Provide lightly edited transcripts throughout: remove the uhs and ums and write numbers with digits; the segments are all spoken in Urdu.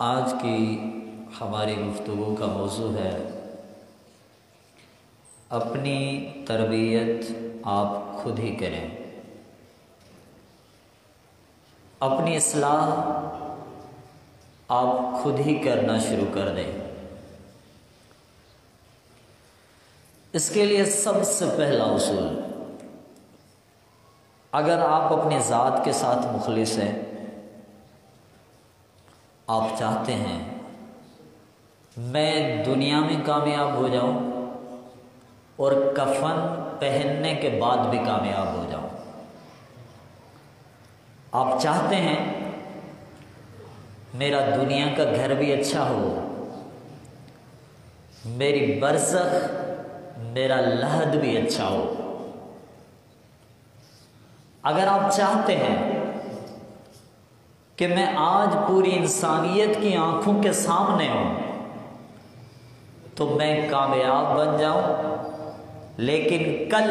آج کی ہماری گفتگو کا موضوع ہے اپنی تربیت آپ خود ہی کریں، اپنی اصلاح آپ خود ہی کرنا شروع کر دیں۔ اس کے لیے سب سے پہلا اصول، اگر آپ اپنی ذات کے ساتھ مخلص ہیں، آپ چاہتے ہیں میں دنیا میں کامیاب ہو جاؤں اور کفن پہننے کے بعد بھی کامیاب ہو جاؤں، آپ چاہتے ہیں میرا دنیا کا گھر بھی اچھا ہو، میری برزخ میرا لحد بھی اچھا ہو، اگر آپ چاہتے ہیں کہ میں آج پوری انسانیت کی آنکھوں کے سامنے ہوں تو میں کامیاب بن جاؤں، لیکن کل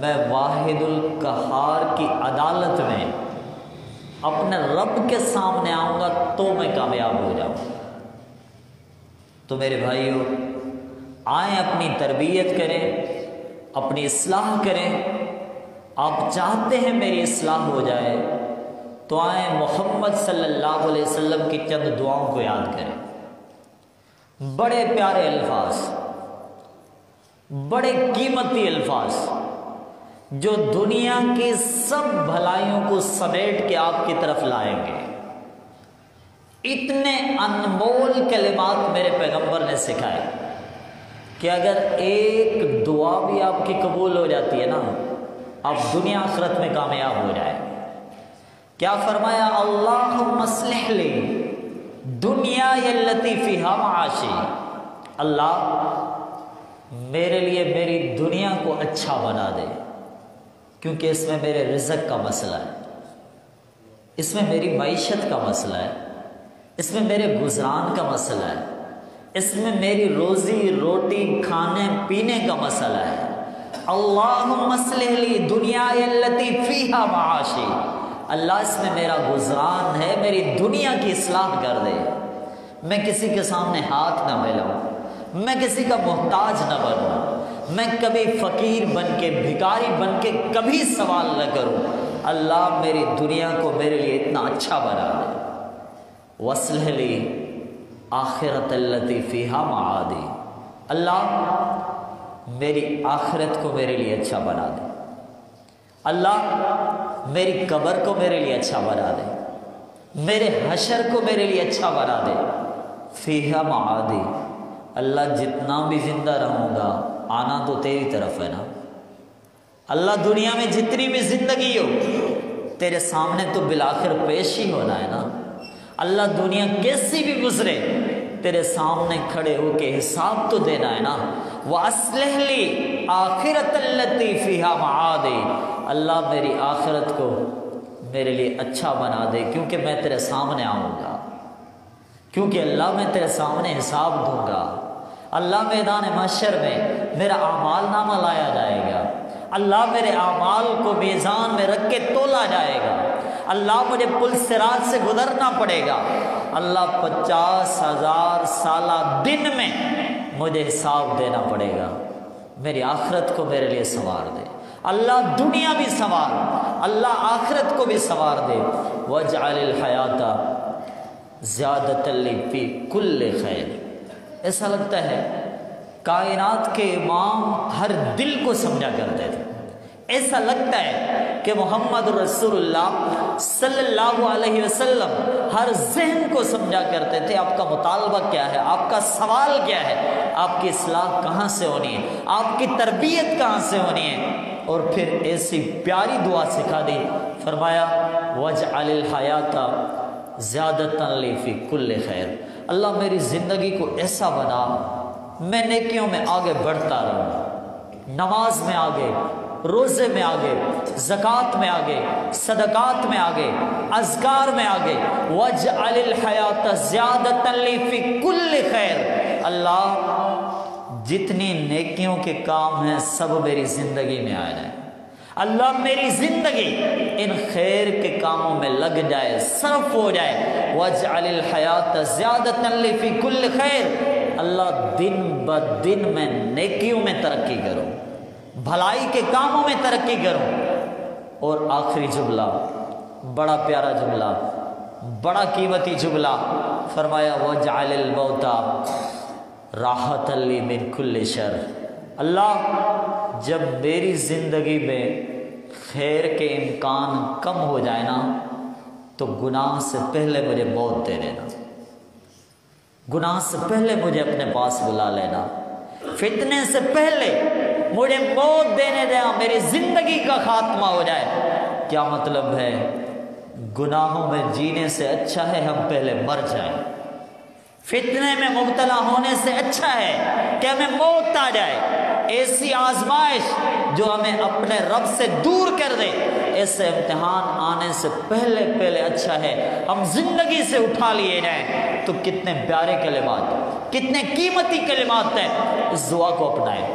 میں واحد القہار کی عدالت میں اپنے رب کے سامنے آؤں گا تو میں کامیاب ہو جاؤں۔ تو میرے بھائیوں، آئیں اپنی تربیت کریں، اپنی اصلاح کریں۔ آپ چاہتے ہیں میری اصلاح ہو جائے تو آئیں محمد صلی اللہ علیہ وسلم کی چند دعاؤں کو یاد کریں۔ بڑے پیارے الفاظ، بڑے قیمتی الفاظ جو دنیا کی سب بھلائیوں کو سمیٹ کے آپ کی طرف لائیں گے۔ اتنے انمول کلمات میرے پیغمبر نے سکھائے کہ اگر ایک دعا بھی آپ کی قبول ہو جاتی ہے نا، آپ دنیا آخرت میں کامیاب ہو جائے۔ کیا فرمایا؟ اللہم اصلح لی دنیا التی فیہا معاشی، اللہ میرے لیے میری دنیا کو اچھا بنا دے، کیونکہ اس میں میرے رزق کا مسئلہ ہے، اس میں میری معیشت کا مسئلہ ہے، اس میں میرے گزران کا مسئلہ ہے، اس میں میری روزی روٹی کھانے پینے کا مسئلہ ہے۔ اللہم اصلح لی دنیا التی فیہا معاشی، اللہ اس میں میرا گزران ہے، میری دنیا کی اصلاح کر دے، میں کسی کے سامنے ہاتھ نہ پھیلاؤں، میں کسی کا محتاج نہ بنوں، میں کبھی فقیر بن کے بھکاری بن کے کبھی سوال نہ کروں۔ اللہ میری دنیا کو میرے لیے اتنا اچھا بنا دے۔ وَاصْلِحْ لِي آخِرَةَ الَّتِي فِيهَا مَعَادِي، اللہ میری آخرت کو میرے لیے اچھا بنا دے، اللہ میری قبر کو میرے لیے اچھا بنا دے، میرے حشر کو میرے لیے اچھا بنا دے۔ فیہا معادی، اللہ جتنا بھی زندہ رہوں گا آنا تو تیری طرف ہے نا، اللہ دنیا میں جتنی بھی زندگی ہو تیرے سامنے تو بالآخر پیش ہی ہونا ہے نا، اللہ دنیا کیسی بھی گزرے تیرے سامنے کھڑے ہو کے حساب تو دینا ہے نا۔ وَأَصْلِحْ لِي آخِرَةَ الَّتِي فِيهَا مَعَادِي، اللہ میری آخرت کو میرے لیے اچھا بنا دے، کیونکہ میں تیرے سامنے آؤں گا، کیونکہ اللہ میں تیرے سامنے حساب دوں گا۔ اللہ میدان محشر میں میرا اعمال نامہ لایا جائے گا، اللہ میرے اعمال کو میزان میں رکھ کے تولا جائے گا، اللہ مجھے پل صراط سے گزرنا پڑے گا، اللہ 50,000 سالہ دن میں مجھے حساب دینا پڑے گا۔ میری آخرت کو میرے لیے سنوار دے اللہ، دنیا بھی سنوار، اللہ آخرت کو بھی سنوار دے۔ وَاجْعَلِ الْحَيَاةَ زِيَادَةً لِّي فِي كُلِّ خَيْرٍ۔ ایسا لگتا ہے کائنات کے امام ہر دل کو سمجھا کرتے تھے، ایسا لگتا ہے کہ محمد رسول اللہ صلی اللہ علیہ وسلم ہر ذہن کو سمجھا کرتے تھے۔ آپ کا مطالبہ کیا ہے، آپ کا سوال کیا ہے، آپ کی اصلاح کہاں سے ہونی ہے، آپ کی تربیت کہاں سے ہونی ہے۔ اور پھر ایسی پیاری دعا سکھا دی، فرمایا وَاجْعَلِ الْحَيَاةَ زِيَادَةً لِّي فِي كُلِّ خَيْرٍ، اللہ میری زندگی کو ایسا بنا میں نیکیوں میں آگے بڑھتا رہوں، نماز میں آگے، روزے میں آگے، زکوٰۃ میں آگے، صدقات میں آگے، اذکار میں آگے۔ وَاجْعَلِ الْحَيَاةَ زِيَادَةً لِّي فِي كُلِّ خَيْرٍ، اللہ جتنی نیکیوں کے کام ہیں سب میری زندگی میں آ جائیں، اللہ میری زندگی ان خیر کے کاموں میں لگ جائے، صرف ہو جائے۔ واجعل الحیات زیادۃ لی فی کل خیر، اللہ دن بدن میں نیکیوں میں ترقی کروں، بھلائی کے کاموں میں ترقی کروں۔ اور آخری جملہ، بڑا پیارا جملہ، بڑا قیمتی جملہ، فرمایا واجعل الموت راحۃ لی من کل شر، اللہ جب میری زندگی میں خیر کے امکان کم ہو جائے نا تو گناہ سے پہلے مجھے موت دے دینا، گناہ سے پہلے مجھے اپنے پاس بلا لینا، فتنے سے پہلے مجھے موت دینے دینا، میری زندگی کا خاتمہ ہو جائے۔ کیا مطلب ہے؟ گناہوں میں جینے سے اچھا ہے ہم پہلے مر جائیں، فتنے میں مبتلا ہونے سے اچھا ہے کہ ہمیں موت آ جائے۔ ایسی آزمائش جو ہمیں اپنے رب سے دور کر دے، ایسے امتحان آنے سے پہلے اچھا ہے ہم زندگی سے اٹھا لیے جائیں۔ تو کتنے پیارے کلمات، کتنے قیمتی کلمات ہیں۔ اس دعا کو اپنائیں،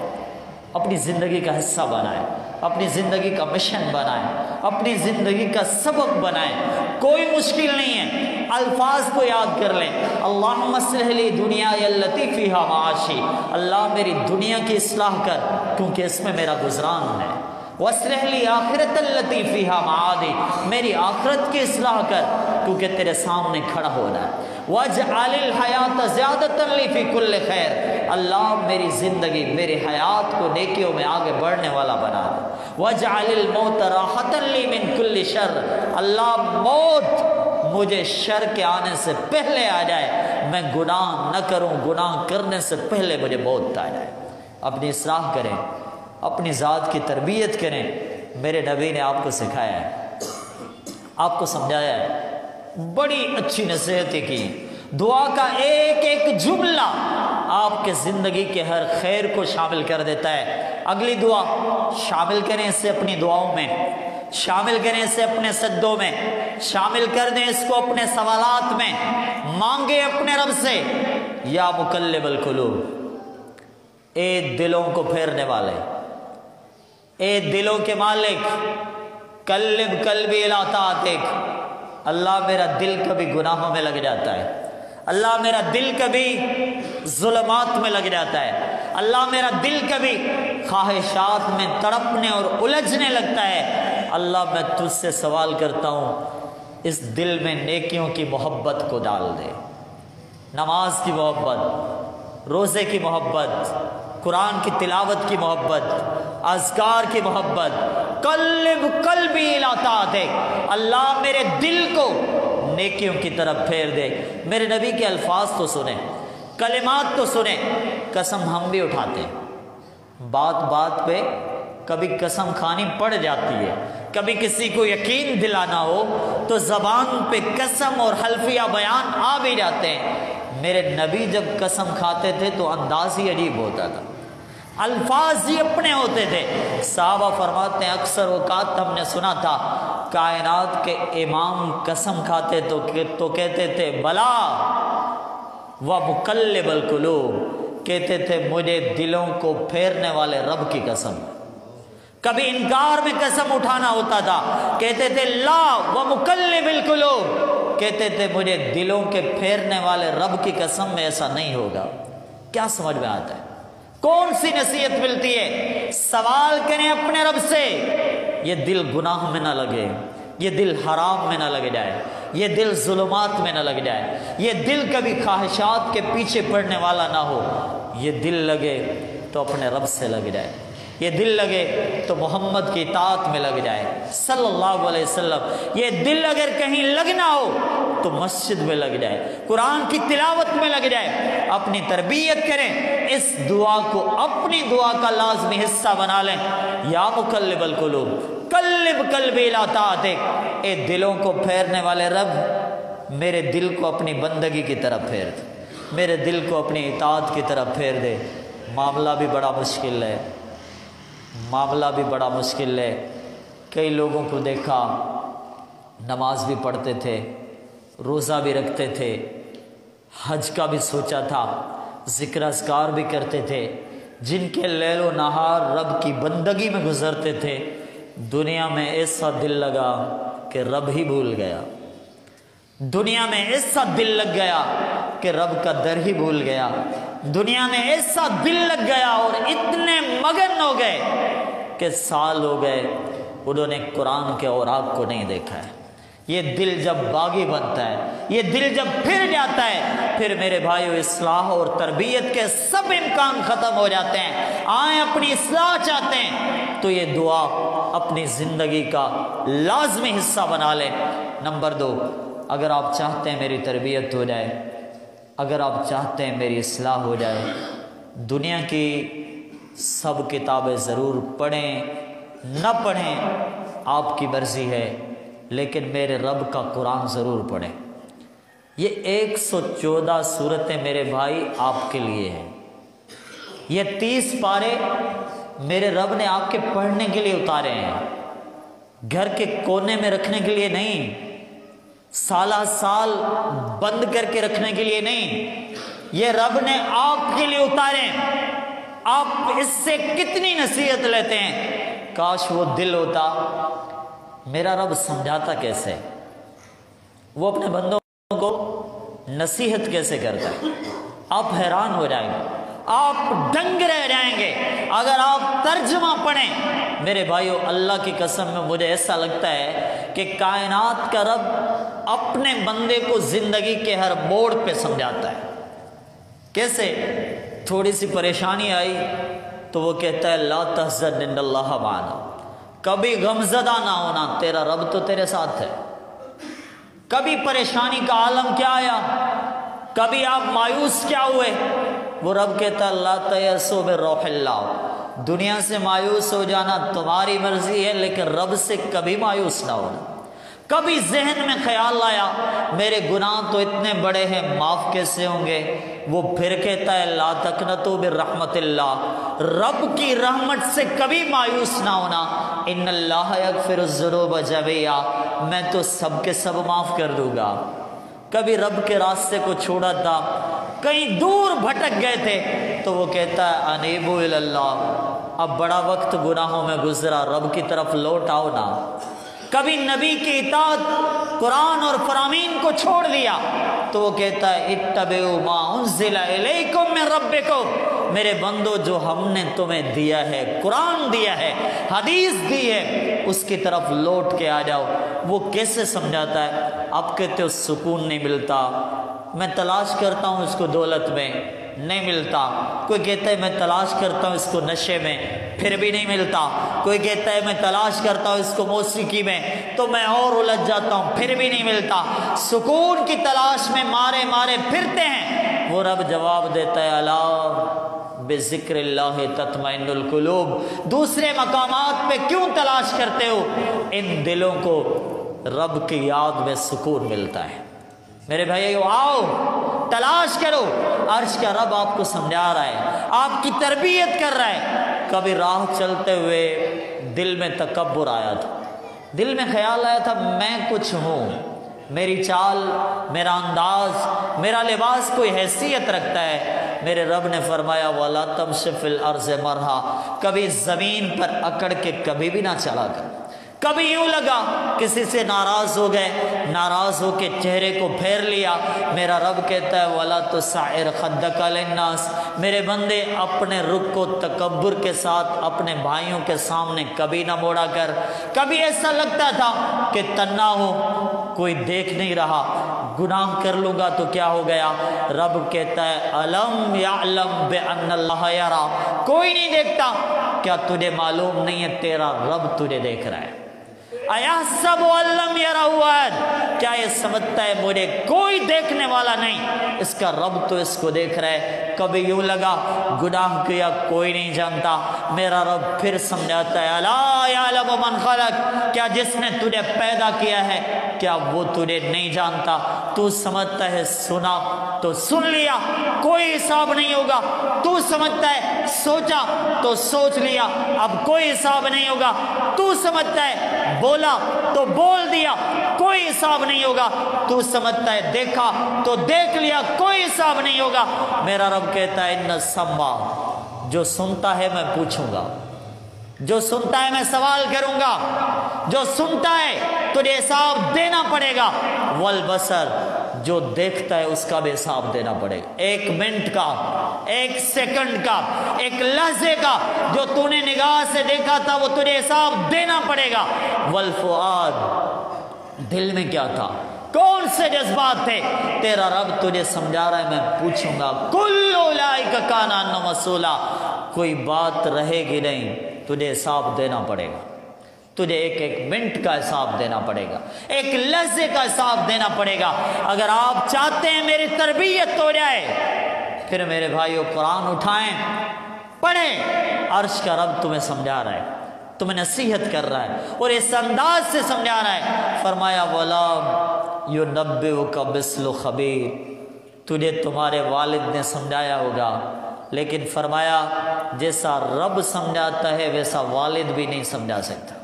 اپنی زندگی کا حصہ بنائیں، اپنی زندگی کا مشن بنائیں، اپنی زندگی کا سبق بنائیں۔ کوئی مشکل نہیں ہے، الفاظ کو یاد کر لیں۔ اللہم اصلح لی دنیای التی فیہا معاشی، اللہ میری دنیا کی اصلاح کر کیونکہ اس میں میرا گزران ہے۔ واصلح لی آخرت التی فیہا معادی، میری آخرت کی اصلاح کر کیونکہ تیرے سامنے کھڑا ہونا ہے۔ واجعل الحیات زیادۃ لی فی کل خیر، اللہ میری زندگی، میری حیات کو نیکیوں میں آگے بڑھنے والا بنا دے۔ واجعل الموت راحۃ لی من کل شر، اللہ موت مجھے شر کے آنے سے پہلے آ جائے، میں گناہ نہ کروں، گناہ کرنے سے پہلے مجھے موت آ جائے۔ اپنی اصلاح کریں، اپنی ذات کی تربیت کریں۔ میرے نبی نے آپ کو سکھایا ہے، آپ کو سمجھایا ہے، بڑی اچھی نصیحتیں کی۔ دعا کا ایک ایک جملہ آپ کے زندگی کے ہر خیر کو شامل کر دیتا ہے۔ اگلی دعا شامل کریں اسے اپنی دعاؤں میں، شامل کریں اسے اپنے سجدوں میں، شامل کر دیں اس کو اپنے سوالات میں۔ مانگے اپنے رب سے، یا مقلب القلوب، اے دلوں کو پھیرنے والے، اے دلوں کے مالک، قلب قلبی الی طاعتک، اللہ میرا دل کبھی گناہوں میں لگ جاتا ہے، اللہ میرا دل کبھی ظلمات میں لگ جاتا ہے، اللہ میرا دل کبھی خواہشات میں تڑپنے اور الجھنے لگتا ہے۔ اللہ میں تجھ سے سوال کرتا ہوں اس دل میں نیکیوں کی محبت کو ڈال دے، نماز کی محبت، روزے کی محبت، قرآن کی تلاوت کی محبت، اذکار کی محبت۔ قلب قلبی الی طاعتک، اللہ میرے دل کو نیکیوں کی طرف پھیر دے۔ میرے نبی کے الفاظ تو سنیں، کلمات تو سنیں۔ قسم ہم بھی اٹھاتے ہیں، بات بات پہ کبھی قسم کھانی پڑ جاتی ہے، کبھی کسی کو یقین دلانا ہو تو زبان پہ قسم اور حلفیہ بیان آ بھی جاتے ہیں۔ میرے نبی جب قسم کھاتے تھے تو انداز ہی عجیب ہوتا تھا، الفاظ ہی اپنے ہوتے تھے۔ صحابہ فرماتے ہیں اکثر اوقات ہم نے سنا تھا کائنات کے امام قسم کھاتے تو کہتے تھے بلا و مقلب القلوب، کہتے تھے مجھے دلوں کو پھیرنے والے رب کی قسم۔ کبھی انکار میں قسم اٹھانا ہوتا تھا، کہتے تھے لا و مقلب القلوب، کہتے تھے مجھے دلوں کے پھیرنے والے رب کی قسم میں ایسا نہیں ہوگا۔ کیا سمجھ میں آتا ہے؟ کون سی نصیحت ملتی ہے؟ سوال کریں اپنے رب سے، یہ دل گناہ میں نہ لگے، یہ دل حرام میں نہ لگ جائے، یہ دل ظلمات میں نہ لگ جائے، یہ دل کبھی خواہشات کے پیچھے پڑنے والا نہ ہو، یہ دل لگے تو اپنے رب سے لگ جائے، یہ دل لگے تو محمد کی اطاعت میں لگ جائے صلی اللہ علیہ وسلم، یہ دل اگر کہیں لگنا ہو تو مسجد میں لگ جائے، قرآن کی تلاوت میں لگ جائے۔ اپنی تربیت کریں، اس دعا کو اپنی دعا کا لازمی حصہ بنا لیں۔ یا مقلب القلوب قلب قلبی الی طاعتک، اے دلوں کو پھیرنے والے رب میرے دل کو اپنی بندگی کی طرف پھیر دے، میرے دل کو اپنی اطاعت کی طرف پھیر دے۔ معاملہ بھی بڑا مشکل ہے، معاملہ بھی بڑا مشکل ہے۔ کئی لوگوں کو دیکھا نماز بھی پڑھتے تھے، روزہ بھی رکھتے تھے، حج کا بھی سوچا تھا، ذکر اذکار بھی کرتے تھے، جن کے لیل و نہار رب کی بندگی میں گزرتے تھے، دنیا میں ایسا دل لگا کہ رب ہی بھول گیا، دنیا میں ایسا دل لگ گیا کہ رب کا در ہی بھول گیا، دنیا میں ایسا دل لگ گیا اور اتنے مگن ہو گئے کہ سال ہو گئے انہوں نے قرآن کے اوراق کو نہیں دیکھا ہے۔ یہ دل جب باغی بنتا ہے، یہ دل جب پھر جاتا ہے، پھر میرے بھائیو اصلاح اور تربیت کے سب امکان ختم ہو جاتے ہیں۔ آئیں اپنی اصلاح چاہتے ہیں تو یہ دعا اپنی زندگی کا لازمی حصہ بنا لیں۔ نمبر 2، اگر آپ چاہتے ہیں میری تربیت ہو جائے، اگر آپ چاہتے ہیں میری اصلاح ہو جائے، دنیا کی سب کتابیں ضرور پڑھیں، نہ پڑھیں آپ کی مرضی ہے، لیکن میرے رب کا قرآن ضرور پڑھیں۔ یہ 114 سورتیں میرے بھائی آپ کے لیے ہیں، یہ 30 پارے میرے رب نے آپ کے پڑھنے کے لیے اتارے ہیں، گھر کے کونے میں رکھنے کے لیے نہیں، سالہ سال بند کر کے رکھنے کے لیے نہیں، یہ رب نے آپ کے لیے اتارے۔ آپ اس سے کتنی نصیحت لیتے ہیں، کاش وہ دل ہوتا۔ میرا رب سمجھاتا کیسے، وہ اپنے بندوں کو نصیحت کیسے کرتا ہے، آپ حیران ہو جائیں گے، آپ دنگ رہ جائیں گے اگر آپ ترجمہ پڑھیں۔ میرے بھائیو اللہ کی قسم میں مجھے ایسا لگتا ہے کہ کائنات کا رب اپنے بندے کو زندگی کے ہر موڑ پہ سمجھاتا ہے۔ کیسے؟ تھوڑی سی پریشانی آئی تو وہ کہتا ہے لا تحزن ان اللہ معنا، کبھی غمزدہ نہ ہونا، تیرا رب تو تیرے ساتھ ہے۔ کبھی پریشانی کا عالم کیا آیا، کبھی آپ مایوس کیا ہوئے، وہ رب کہتا ہے لا تیأسوا من روح اللہ، دنیا سے مایوس ہو جانا تمہاری مرضی ہے، لیکن رب سے کبھی مایوس نہ ہونا۔ کبھی ذہن میں خیال آیا میرے گناہ تو اتنے بڑے ہیں، معاف کیسے ہوں گے، وہ پھر کہتا ہے لا تقنطوا من رحمت اللہ، رب کی رحمت سے کبھی مایوس نہ ہونا، ان اللہ یغفر الذنوب جميعا، میں تو سب کے سب معاف کر دوں گا۔ کبھی رب کے راستے کو چھوڑا تھا، کہیں دور بھٹک گئے تھے تو وہ کہتا ہے انیبوا الی اللہ، اب بڑا وقت گناہوں میں گزرا، رب کی طرف لوٹ آؤ نا۔ کبھی نبی کی اطاعت قرآن اور فرامین کو چھوڑ دیا تو وہ کہتا ہے اتبعوا ما انزل الیکم من ربکم، میرے بندو جو ہم نے تمہیں دیا ہے، قرآن دیا ہے، حدیث دی ہے، اس کی طرف لوٹ کے آ جاؤ۔ وہ کیسے سمجھاتا ہے؟ آپ کہتے ہو سکون نہیں ملتا، میں تلاش کرتا ہوں اس کو دولت میں، نہیں ملتا۔ کوئی کہتا ہے میں تلاش کرتا ہوں اس کو نشے میں، پھر بھی نہیں ملتا۔ کوئی کہتا ہے میں تلاش کرتا ہوں اس کو موسیقی میں، تو میں اور الجھ جاتا ہوں، پھر بھی نہیں ملتا۔ سکون کی تلاش میں مارے مارے پھرتے ہیں۔ وہ رب جواب دیتا ہے الا بذکر اللہ تطمئن القلوب، دوسرے مقامات پہ کیوں تلاش کرتے ہو؟ ان دلوں کو رب کی یاد میں سکون ملتا ہے۔ میرے بھائیو آؤ تلاش کرو، عرش کا رب آپ کو سمجھا رہا ہے، آپ کی تربیت کر رہا ہے۔ کبھی راہ چلتے ہوئے دل میں تکبر آیا تھا، دل میں خیال آیا تھا میں کچھ ہوں، میری چال، میرا انداز، میرا لباس کوئی حیثیت رکھتا ہے۔ میرے رب نے فرمایا وَلَا تَمْشِ فِي الْأَرْضِ مَرْحًا، کبھی زمین پر اکڑ کے کبھی بھی نہ چلا کر۔ کبھی یوں لگا کسی سے ناراض ہو گئے، ناراض ہو کے چہرے کو پھیر لیا، میرا رب کہتا ہے وَلَا تُسَعِّرْ خَدَّكَ لِلنَّاسِ، میرے بندے اپنے رخ کو تکبر کے ساتھ اپنے بھائیوں کے سامنے کبھی نہ موڑا کر۔ کبھی ایسا لگتا تھا کہ تنہا ہوں، کوئی دیکھ نہیں رہا، گناہ کر لوں گا تو کیا ہو گیا؟ رب کہتا ہے أَلَمْ يَعْلَمْ بِأَنَّ اللَّهَ يَرَى، کوئی نہیں دیکھتا، کیا تجھے معلوم نہیں ہے تیرا رب تجھے دیکھ رہا ہے؟ اَيَحْسَبُ أَن لَّمْ يَرَهُ أَحَدٌ، کیا یہ سمجھتا ہے مجھے کوئی دیکھنے والا نہیں؟ اس کا رب تو اس کو دیکھ رہا ہے۔ کبھی یوں لگا گناہ کیا کوئی نہیں جانتا، میرا رب پھر سمجھاتا ہے أَلَا يَعْلَمُ مَنْ خَلَقَ، کیا جس نے تجھے پیدا کیا ہے کیا وہ تجھے نہیں جانتا؟ تو سمجھتا ہے سنا تو سن لیا، کوئی حساب نہیں ہوگا، تو سمجھتا ہے سوچا تو سوچ لیا، اب کوئی حساب نہیں ہوگا، تو سمجھتا ہے بولا تو بول دیا، کوئی حساب نہیں ہوگا، تو سمجھتا ہے دیکھا تو دیکھ لیا، کوئی حساب نہیں ہوگا۔ میرا رب کہتا ہے ان السمع، جو سنتا ہے میں پوچھوں گا، جو سنتا ہے میں سوال کروں گا، جو سنتا ہے تجھے حساب دینا پڑے گا، والبصر جو دیکھتا ہے اس کا بھی حساب دینا پڑے گا۔ 1 منٹ کا، 1 سیکنڈ کا، 1 لحظے کا جو تو نے نگاہ سے دیکھا تھا وہ تجھے حساب دینا پڑے گا۔ والفؤاد دل میں کیا تھا، کون سے جذبات تھے، تیرا رب تجھے سمجھا رہا ہے، میں پوچھوں گا کل اولئک کان عنہ مسئولا، کوئی بات رہے گی نہیں، تجھے حساب دینا پڑے گا، تجھے 1 منٹ کا حساب دینا پڑے گا، 1 لحظے کا حساب دینا پڑے گا۔ اگر آپ چاہتے ہیں میری تربیت ہو جائے، پھر میرے بھائیو قرآن اٹھائیں، پڑھیں، عرش کا رب تمہیں سمجھا رہا ہے، تمہیں نصیحت کر رہا ہے اور اس انداز سے سمجھا رہا ہے۔ فرمایا وَلَا يُنَبِّئُكَ مِثْلُ خَبِيرٍ، تجھے تمہارے والد نے سمجھایا ہوگا، لیکن فرمایا جیسا رب سمجھاتا ہے ویسا والد بھی نہیں سمجھا سکتا۔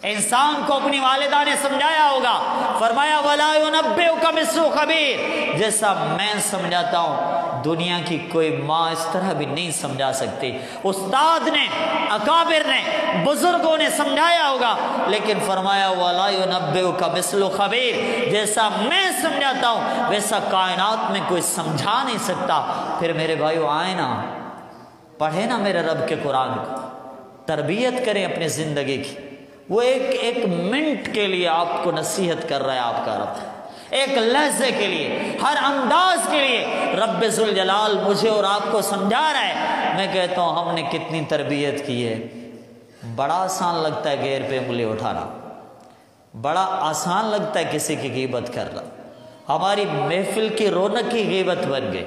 انسان کو اپنی والدہ نے سمجھایا ہوگا، فرمایا وَلَا يُنَبِّئُكَ مِثْلُ خَبِيرٍ، جیسا میں سمجھاتا ہوں دنیا کی کوئی ماں اس طرح بھی نہیں سمجھا سکتی۔ استاد نے، اکابر نے، بزرگوں نے سمجھایا ہوگا، لیکن فرمایا وَلَا يُنَبِّئُكَ مِثْلُ خَبِيرٍ، جیسا میں سمجھاتا ہوں ویسا کائنات میں کوئی سمجھا نہیں سکتا۔ پھر میرے بھائیو آئیں نا، پڑھیں نا میرے رب کے قرآن کو، تربیت کریں اپنی زندگی کی۔ وہ ایک منٹ کے لیے آپ کو نصیحت کر رہا ہے آپ کا رب، 1 لحظے کے لیے، ہر انداز کے لیے رب ذوالجلال مجھے اور آپ کو سمجھا رہا ہے۔ میں کہتا ہوں ہم نے کتنی تربیت کی ہے۔ بڑا آسان لگتا ہے گیر پہ انگلی اٹھانا، بڑا آسان لگتا ہے کسی کی غیبت کرنا۔ ہماری محفل کی رونق کی غیبت بن گئی،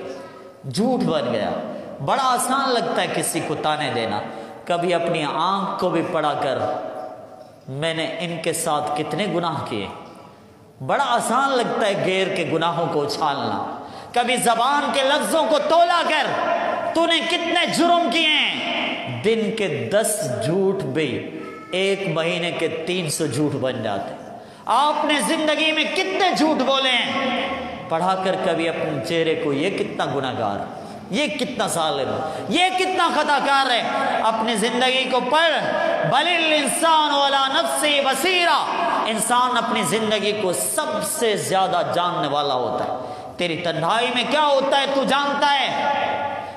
جھوٹ بن گیا۔ بڑا آسان لگتا ہے کسی کو تانے دینا۔ کبھی اپنی آنکھ کو بھی پڑا کر میں نے ان کے ساتھ کتنے گناہ کیے، بڑا آسان لگتا ہے غیر کے گناہوں کو اچھالنا۔ کبھی زبان کے لفظوں کو تولا کر تو نے کتنے جرم کیے ہیں۔ دن کے 10 جھوٹ بھی 1 مہینے کے 300 جھوٹ بن جاتے۔ آپ نے زندگی میں کتنے جھوٹ بولے ہیں، پڑھا کر کبھی اپنے چہرے کو یہ کتنا گناہ گار، یہ کتنا ظالم، یہ کتنا خطا کار ہے، اپنی زندگی کو پڑھ۔ بل الانسان علی نفسہ بصیرہ، انسان اپنی زندگی کو سب سے زیادہ جاننے والا ہوتا ہے۔ تیری تنہائی میں کیا ہوتا ہے تو جانتا ہے،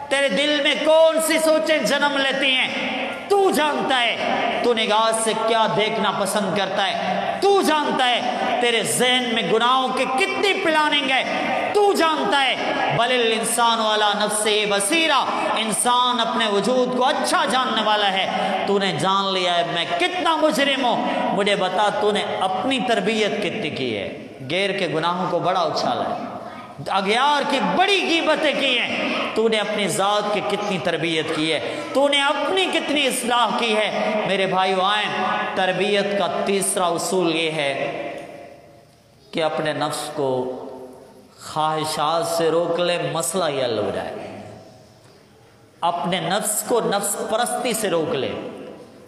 تیرے دل میں کون سی سوچیں جنم لیتی ہیں تو جانتا ہے، تو نگاہ سے کیا دیکھنا پسند کرتا ہے تو جانتا ہے، تیرے ذہن میں گناہوں کی کتنی پلاننگ ہے تو جانتا ہے۔ بل الانسان علی نفسہ بصیرہ، انسان اپنے وجود کو اچھا جاننے والا ہے۔ تو نے جان لیا ہے میں کتنا مجرم ہوں، مجھے بتا تو نے اپنی تربیت کتنی کی ہے۔ غیر کے گناہوں کو بڑا اچھالا ہے، اغیار کی بڑی غیبتیں کی ہیں، تو نے اپنی ذات کی کتنی تربیت کی ہے، تو نے اپنی کتنی اصلاح کی ہے۔ میرے بھائیو آئیں، تربیت کا تیسرا اصول یہ ہے کہ اپنے نفس کو خواہشات سے روک لے، مسئلہ ہی حل ہو جائے۔ اپنے نفس کو نفس پرستی سے روک لے،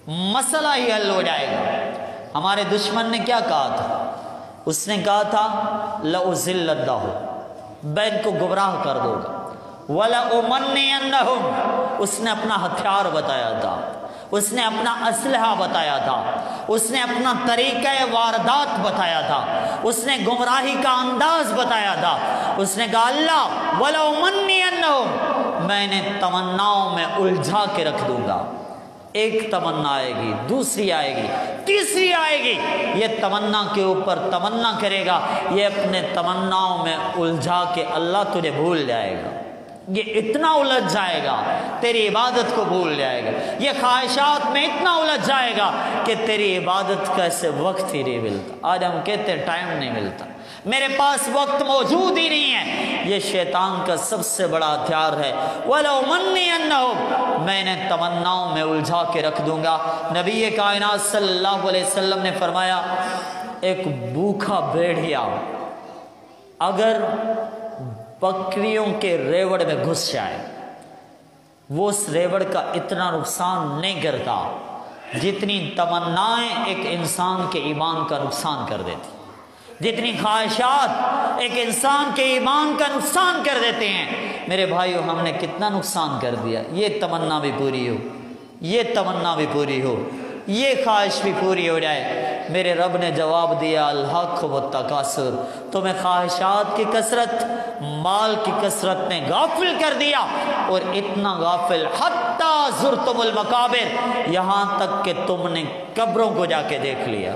مسئلہ ہی حل ہو جائے گا۔ ہمارے دشمن نے کیا کہا تھا؟ اس نے کہا تھا لَأُذِلَّنَّهُمْ، میں ان کو گمراہ کر دوں گا، وَلَأُمَنِّيَنَّهُمْ، اس نے اپنا ہتھیار بتایا تھا، اس نے اپنا اسلحہ بتایا تھا، اس نے اپنا طریقہ واردات بتایا تھا، اس نے گمراہی کا انداز بتایا تھا۔ اس نے کہا اللہ وَلَأُمَنِّيَنَّهُمْ، میں انہیں تمناؤں میں الجھا کے رکھ دوں گا۔ ایک تمنا آئے گی، دوسری آئے گی، تیسری آئے گی، یہ تمنا کے اوپر تمنا کرے گا، یہ اپنے تمناؤں میں الجھا کے اللہ تجھے بھول جائے گا، یہ اتنا الجھ جائے گا تیری عبادت کو بھول جائے گا، یہ خواہشات میں اتنا الجھ جائے گا کہ تیری عبادت کا اسے وقت ہی نہیں ملتا۔ آج ہم کہتے ہیں ٹائم نہیں ملتا، میرے پاس وقت موجود ہی نہیں ہے۔ یہ شیطان کا سب سے بڑا ہتھیار ہے۔ وَلَأُمَنِّيَنَّهُمْ، میں انہیں تمناؤں میں الجھا کے رکھ دوں گا۔ نبی کائنات صلی اللہ علیہ وسلم نے فرمایا ایک بھوکا بھیڑیا اگر بکریوں کے ریوڑ میں گھس جائے، وہ اس ریوڑ کا اتنا نقصان نہیں کرتا جتنی تمنائیں ایک انسان کے ایمان کا نقصان کر دیتی، جتنی خواہشات ایک انسان کے ایمان کا نقصان کر دیتے ہیں۔ میرے بھائیو ہم نے کتنا نقصان کر دیا، یہ تمنا بھی پوری ہو، یہ تمنا بھی پوری ہو، یہ خواہش بھی پوری ہو جائے۔ میرے رب نے جواب دیا الہاکم التکاثر، تمہیں خواہشات کی کثرت، مال کی کثرت نے غافل کر دیا، اور اتنا غافل حتی زرتم المقابر، یہاں تک کہ تم نے قبروں کو جا کے دیکھ لیا۔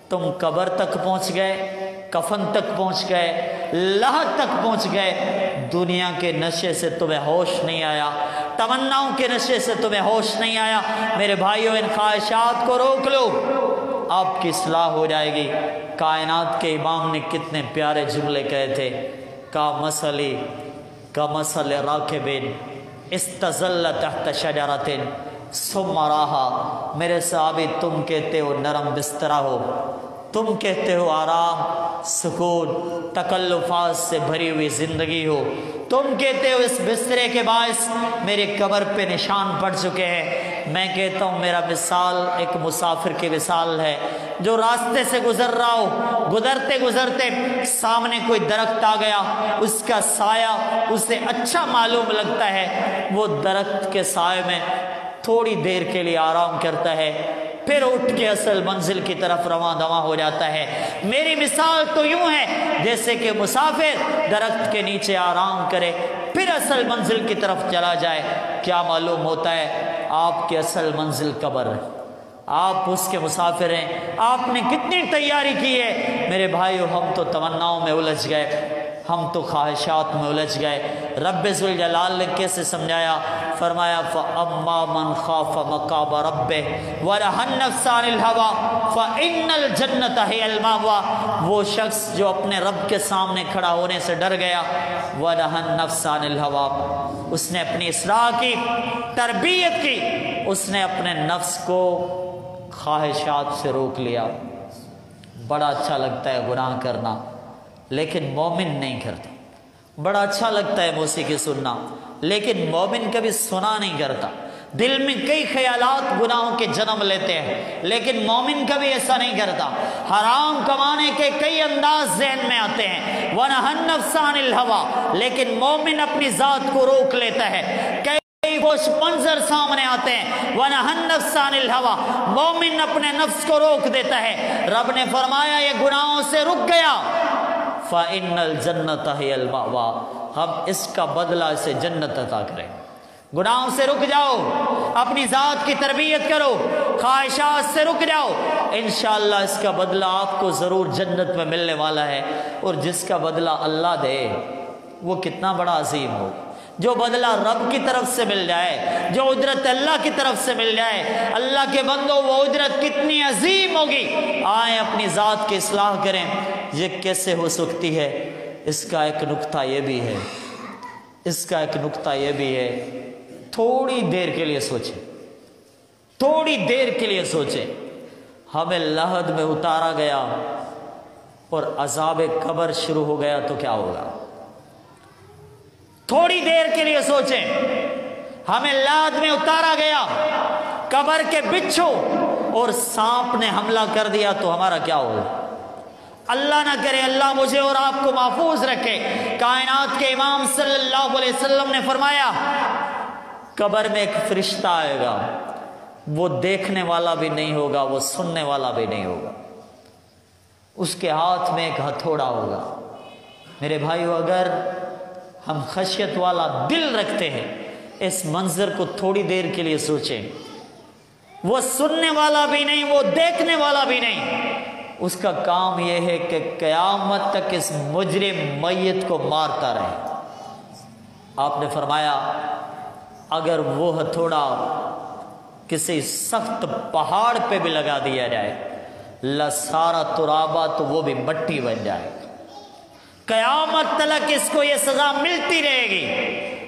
تم قبر تک پہنچ گئے، کفن تک پہنچ گئے، لحد تک پہنچ گئے، دنیا کے نشے سے تمہیں ہوش نہیں آیا، تمناؤں کے نشے سے تمہیں ہوش نہیں آیا۔ میرے بھائیوں، ان خواہشات کو روک لو، آپ کی اصلاح ہو جائے گی۔ کائنات کے امام نے کتنے پیارے جملے کہے تھے، کمثل راکب استظل تحت شجرۃ ثم راحا۔ میرے صحابی، تم کہتے ہو نرم بستر ہو، تم کہتے ہو آرام، سکون، تکلفات سے بھری ہوئی زندگی ہو، تم کہتے ہو اس بسترے کے باعث میرے قبر پہ نشان پڑ چکے ہیں۔ میں کہتا ہوں میرا مثال ایک مسافر کی مثال ہے، جو راستے سے گزر رہا ہو، گزرتے گزرتے سامنے کوئی درخت آ گیا، اس کا سایہ اسے اچھا معلوم لگتا ہے، وہ درخت کے سائے میں تھوڑی دیر کے لیے آرام کرتا ہے، پھر اٹھ کے اصل منزل کی طرف رواں دواں ہو جاتا ہے۔ میری مثال تو یوں ہے جیسے کہ مسافر درخت کے نیچے آرام کرے، پھر اصل منزل کی طرف چلا جائے۔ کیا معلوم ہوتا ہے؟ آپ کی اصل منزل قبر ہے، آپ اس کے مسافر ہیں۔ آپ نے کتنی تیاری کی ہے؟ میرے بھائیو، ہم تو تمناؤں میں الجھ گئے، ہم تو خواہشات میں الجھ گئے۔ رب ذوالجلال نے کیسے سمجھایا؟ فرمایا فَأَمَّا مَنْ خَافَ مَقَامَ رَبِّهِ وَنَهَى النَّفْسَ عَنِ الْهَوَىٰ فَإِنَّ الْجَنَّةَ هِيَ الْمَأْوَىٰ۔ وہ شخص جو اپنے رب کے سامنے کھڑا ہونے سے ڈر گیا، وَنَهَى النَّفْسَ عَنِ الْهَوَىٰ، اس نے اپنی اصلاح کی، تربیت کی، اس نے اپنے نفس کو خواہشات سے روک لیا۔ بڑا اچھا لگتا ہے گناہ کرنا، لیکن مومن نہیں کرتا۔ بڑا اچھا لگتا ہے موسیقی سننا، لیکن مومن کبھی سنا نہیں کرتا۔ دل میں کئی خیالات گناہوں کے جنم لیتے ہیں، لیکن مومن کبھی ایسا نہیں کرتا۔ حرام کمانے کے کئی انداز ذہن میں آتے ہیں، وَنَهَى النَّفْسَ عَنِ الْهَوَىٰ، لیکن مومن اپنی ذات کو روک لیتا ہے۔ کئی خوش منظر سامنے آتے ہیں، وَنَهَى النَّفْسَ عَنِ الْهَوَىٰ، مومن اپنے نفس کو روک دیتا ہے۔ رب نے فرمایا یہ گناہوں سے رک گیا، فَإِنَّ الْجَنَّةَ هِيَ الْمَأْوَىٰ، ہم اس کا بدلہ اسے جنت عطا کریں۔ گناہوں سے رک جاؤ، اپنی ذات کی تربیت کرو، خواہشات سے رک جاؤ، انشاءاللہ اس کا بدلہ آپ کو ضرور جنت میں ملنے والا ہے۔ اور جس کا بدلہ اللہ دے وہ کتنا بڑا عظیم ہو۔ جو بدلہ رب کی طرف سے مل جائے، جو اجرت اللہ کی طرف سے مل جائے، اللہ کے بندوں وہ اجرت کتنی عظیم ہوگی۔ آئیں اپنی ذات کی اصلاح کریں۔ یہ کیسے ہو سکتی ہے؟ اس کا ایک نقطہ یہ بھی ہے، اس کا ایک نقطہ یہ بھی ہے، تھوڑی دیر کے لیے سوچیں، تھوڑی دیر کے لیے سوچیں، ہمیں لحد میں اتارا گیا اور عذاب قبر شروع ہو گیا تو کیا ہوگا؟ تھوڑی دیر کے لیے سوچیں، ہمیں لحد میں اتارا گیا، قبر کے بچھو اور سانپ نے حملہ کر دیا تو ہمارا کیا ہوگا؟ اللہ نہ کرے، اللہ مجھے اور آپ کو محفوظ رکھے۔ کائنات کے امام صلی اللہ علیہ وسلم نے فرمایا قبر میں ایک فرشتہ آئے گا، وہ دیکھنے والا بھی نہیں ہوگا، وہ سننے والا بھی نہیں ہوگا، اس کے ہاتھ میں ایک ہتھوڑا ہوگا۔ میرے بھائیو، اگر ہم خشیت والا دل رکھتے ہیں، اس منظر کو تھوڑی دیر کے لیے سوچیں، وہ سننے والا بھی نہیں، وہ دیکھنے والا بھی نہیں، اس کا کام یہ ہے کہ قیامت تک اس مجرم میت کو مارتا رہے۔ آپ نے فرمایا اگر وہ ہتھوڑا کسی سخت پہاڑ پہ بھی لگا دیا جائے، لسارا ترابا، تو وہ بھی مٹی بن جائے گا۔ قیامت تلک اس کو یہ سزا ملتی رہے گی،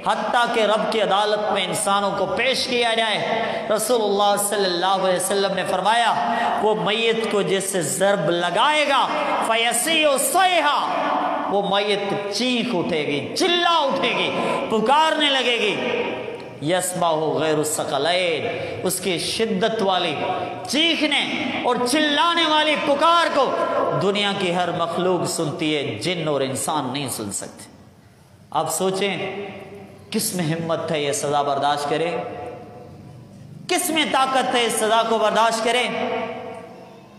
حتیٰ کہ رب کی عدالت میں انسانوں کو پیش کیا جائے۔ رسول اللہ صلی اللہ علیہ وسلم نے فرمایا وہ میت کو جیسے ضرب لگائے گا فَيَسِيُّ صَيْحًا، وہ میت چیخ اٹھے گی، چلا اٹھے گی، پکارنے لگے گی۔ یسمعُ غیر الثقلین، اس کی شدت والی چیخنے اور چلانے والی پکار کو دنیا کی ہر مخلوق سنتی ہے، جن اور انسان نہیں سن سکتے۔ آپ سوچیں کس میں ہمت ہے یہ سزا برداشت کرے؟ کس میں طاقت ہے اس سزا کو برداشت کریں؟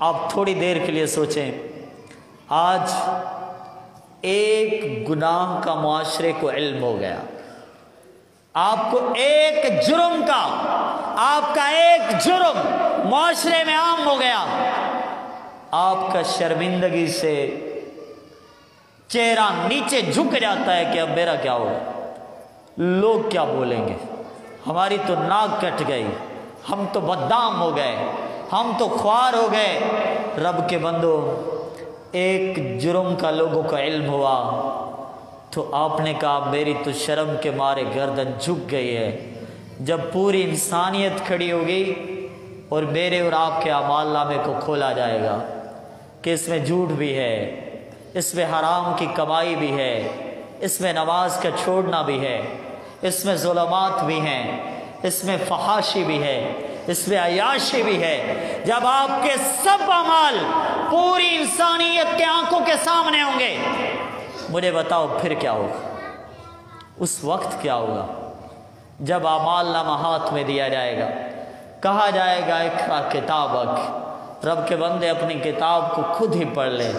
آپ تھوڑی دیر کے لیے سوچیں، آج ایک گناہ کا معاشرے کو علم ہو گیا، آپ کو ایک جرم کا، آپ کا ایک جرم معاشرے میں عام ہو گیا، آپ کا شرمندگی سے چہرہ نیچے جھک جاتا ہے کہ اب میرا کیا ہوگا، لوگ کیا بولیں گے، ہماری تو ناک کٹ گئی، ہم تو بدنام ہو گئے، ہم تو خوار ہو گئے۔ رب کے بندو، ایک جرم کا لوگوں کا علم ہوا تو آپ نے کہا میری تو شرم کے مارے گردن جھک گئی ہے۔ جب پوری انسانیت کھڑی ہوگی اور میرے اور آپ کے اعمال نامے کو کھولا جائے گا کہ اس میں جھوٹ بھی ہے، اس میں حرام کی کمائی بھی ہے، اس میں نماز کا چھوڑنا بھی ہے، اس میں ظلمات بھی ہیں، اس میں فحاشی بھی ہے، اس میں عیاشی بھی ہے۔ جب آپ کے سب اعمال پوری انسانیت کے آنکھوں کے سامنے ہوں گے، مجھے بتاؤ پھر کیا ہوگا؟ اس وقت کیا ہوگا جب اعمال نامہ ہاتھ میں دیا جائے گا، کہا جائے گا اقرا کتابک، رب کے بندے اپنی کتاب کو خود ہی پڑھ لے،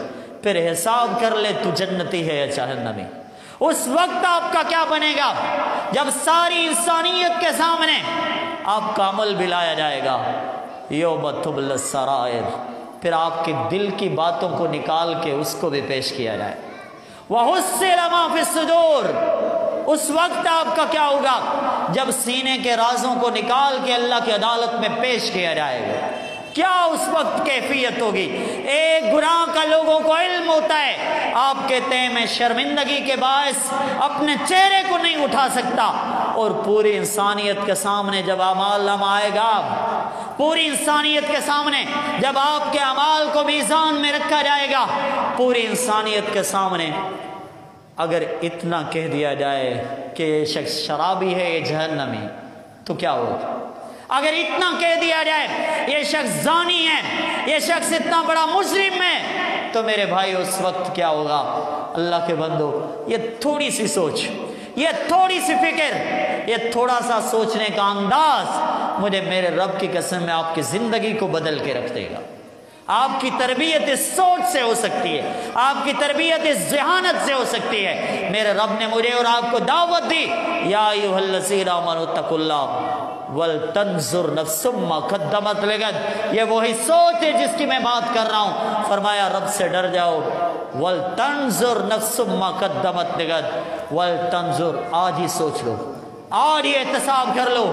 پھر حساب کر لے تو جنتی ہے یا جہنمی۔ اس وقت آپ کا کیا بنے گا جب ساری انسانیت کے سامنے آپ کا عمل بھی لایا جائے گا؟ یوم تبلی السرائر، پھر آپ کے دل کی باتوں کو نکال کے اس کو بھی پیش کیا جائے۔ وَحُصِّلَ مَا فِي الصُّدُورِ، اس وقت آپ کا کیا ہوگا جب سینے کے رازوں کو نکال کے اللہ کی عدالت میں پیش کیا جائے گا؟ کیا اس وقت کیفیت ہوگی؟ ایک گناہ کا لوگوں کو علم ہوتا ہے، آپ کہتے ہیں میں شرمندگی کے باعث اپنے چہرے کو نہیں اٹھا سکتا، اور پوری انسانیت کے سامنے جب اعمال نامہ آئے گا، پوری انسانیت کے سامنے جب آپ کے اعمال کو میزان میں رکھا جائے گا، پوری انسانیت کے سامنے اگر اتنا کہہ دیا جائے کہ یہ شخص شرابی ہے، یہ جہنمی، تو کیا ہوگا؟ اگر اتنا کہہ دیا جائے یہ شخص زانی ہے، یہ شخص اتنا بڑا مجرم ہے، تو میرے بھائی اس وقت کیا ہوگا؟ اللہ کے بندو، یہ تھوڑی سی سوچ، یہ تھوڑی سی فکر، یہ تھوڑا سا سوچنے کا انداز مجھے میرے رب کی قسم میں آپ کی زندگی کو بدل کے رکھ دے گا۔ آپ کی تربیت اس سوچ سے ہو سکتی ہے، آپ کی تربیت اس ذہانت سے ہو سکتی ہے۔ میرے رب نے مجھے اور آپ کو دعوت دی، یا ایھا الذین آمنوا اتقوا اللہ ولتنظر نفس ما قدمت لغد۔ یہ وہی سوچ ہے جس کی میں بات کر رہا ہوں۔ فرمایا رب سے ڈر جاؤ، ولتنظر نفس ما قدمت لغد، ولتنظر، آج ہی سوچ لو، آج ہی احتساب کر لو،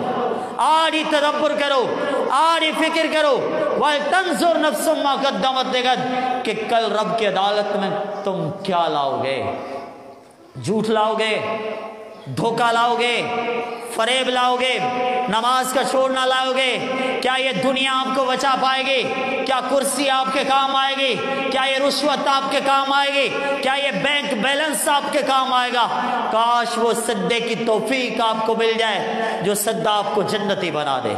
آج ہی تدبر کرو، آج ہی فکر کرو، وَلْتَنْظُرْ نَفْسٌ مَا قَدَّمَتْ لِغَدٍ، کہ کل رب کی عدالت میں تم کیا لاؤ گے؟ جھوٹ لاؤ گے، دھوکہ لاؤ گے، فریب لاؤ گے، نماز کا چھوڑنا لاؤ گے؟ کیا یہ دنیا آپ کو بچا پائے گی؟ کیا کرسی آپ کے کام آئے گی؟ کیا یہ رشوت آپ کے کام آئے گی؟ کیا یہ بینک بیلنس آپ کے کام آئے گا؟ کاش وہ سدے کی توفیق آپ کو مل جائے جو سدا آپ کو جنتی بنا دے۔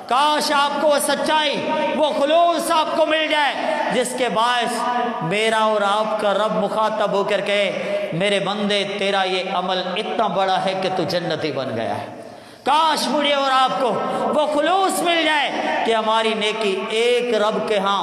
کاش آپ کو وہ سچائی، وہ خلوص آپ کو مل جائے جس کے باعث میرا اور آپ کا رب مخاطب ہو کر کہے میرے بندے تیرا یہ عمل اتنا بڑا ہے کہ تو جنتی بن گیا ہے۔ کاش مجھے اور آپ کو وہ خلوص مل جائے کہ ہماری نیکی ایک رب کے ہاں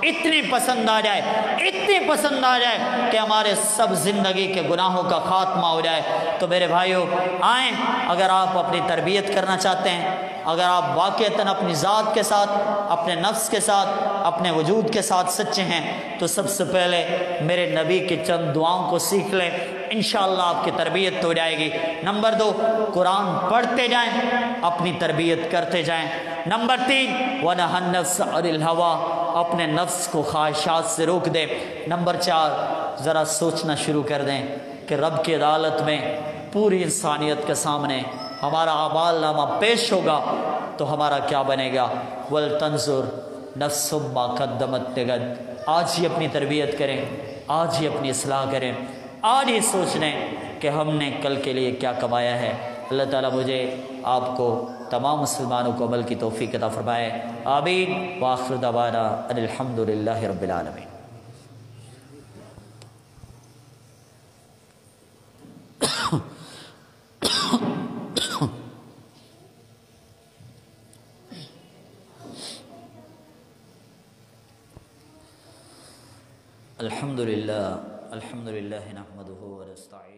اتنی پسند آ جائے، اتنی پسند آ جائے کہ ہمارے سب زندگی کے گناہوں کا خاتمہ ہو جائے۔ تو میرے بھائیوں آئیں، اگر آپ اپنی تربیت کرنا چاہتے ہیں، اگر آپ واقعتاً اپنی ذات کے ساتھ، اپنے نفس کے ساتھ، اپنے وجود کے ساتھ سچے ہیں، تو سب سے پہلے میرے نبی کی چند دعاؤں کو سیکھ لیں، انشاءاللہ آپ کی تربیت ہو جائے گی۔ نمبر 2، قرآن پڑھتے جائیں، اپنی تربیت کرتے جائیں۔ نمبر 3، وَنَهَى النَّفْسَ عَنِ الْهَوَىٰ، اپنے نفس کو خواہشات سے روک دیں۔ نمبر 4، ذرا سوچنا شروع کر دیں کہ رب کی عدالت میں پوری انسانیت کے سامنے ہمارا اعمال نامہ پیش ہوگا تو ہمارا کیا بنے گا؟ وَلْتَنْظُرْ نَفْسٌ مَا قَدَّمَتْ لِغَدٍ۔ آج ہی اپنی تربیت کریں، آج ہی اپنی اصلاح کریں، آج ہی سوچ لیں کہ ہم نے کل کے لیے کیا کمایا ہے۔ اللہ تعالیٰ مجھے آپ کو تمام مسلمانوں کو عمل کی توفیق عطا فرمائے، آمین۔ وآخر دعوانا ان الحمد للہ رب العالمین۔ الحمدللہ نحمدہ ونستعین